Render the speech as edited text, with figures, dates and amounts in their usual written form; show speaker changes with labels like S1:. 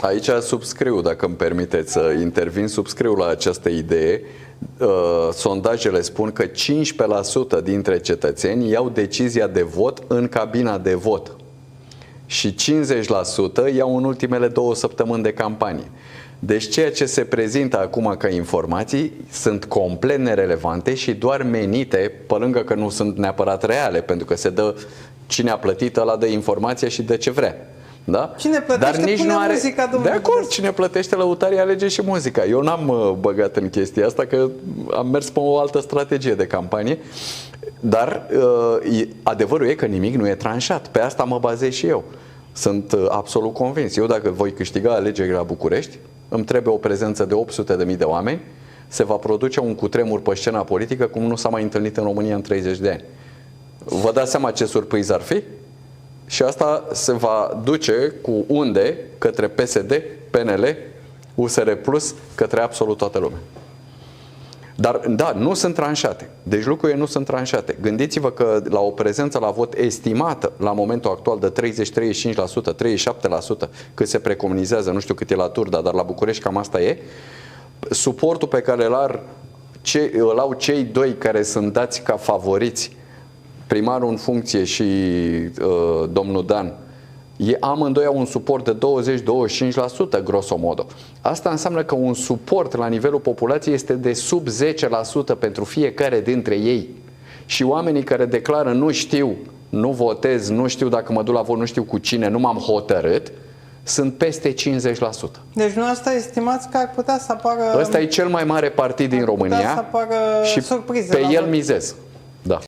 S1: Aici subscriu, dacă îmi permiteți să intervin, subscriu la această idee. Sondajele spun că 15% dintre cetățeni iau decizia de vot în cabina de vot și 50% iau în ultimele 2 săptămâni de campanie. Deci ceea ce se prezintă acum ca informații sunt complet nerelevante și doar menite, pe lângă că nu sunt neapărat reale, pentru că se dă cine a plătit, ăla de informație și de ce vrea. Da?
S2: Cine plătește,
S1: dar nici
S2: pune
S1: nu are...
S2: muzica, domnule.
S1: De acord, cine plătește lăutarii alege și muzica. Eu n-am băgat în chestia asta, că am mers pe o altă strategie de campanie. Dar adevărul e că nimic nu e tranșat. Pe asta mă bazez și eu. Sunt absolut convins. Eu, dacă voi câștiga alegerile la București, îmi trebuie o prezență de 800.000 de oameni, se va produce un cutremur pe scena politică cum nu s-a mai întâlnit în România în 30 de ani. Vă dați seama ce surpriză ar fi? Și asta se va duce cu unde către PSD, PNL, USR Plus, către absolut toată lumea. Dar, da, nu sunt tranșate. Deci lucrurile nu sunt tranșate. Gândiți-vă că la o prezență la vot estimată la momentul actual de 30-35%, 37%, cât se preconizează, nu știu cât e la Turda, dar la București cam asta e, suportul pe care îl au cei doi care sunt dați ca favoriți, primarul în funcție și domnul Dan, amândoi au un suport de 20-25%, grosomodo. Asta înseamnă că un suport la nivelul populației este de sub 10% pentru fiecare dintre ei. Și oamenii care declară nu știu, nu votez, nu știu dacă mă duc la vot, nu știu cu cine, nu m-am hotărât, sunt peste 50%.
S2: Deci nu asta estimați că ar putea să apară...
S1: Ăsta e cel mai mare partid din România și
S2: surprize
S1: pe el mizez.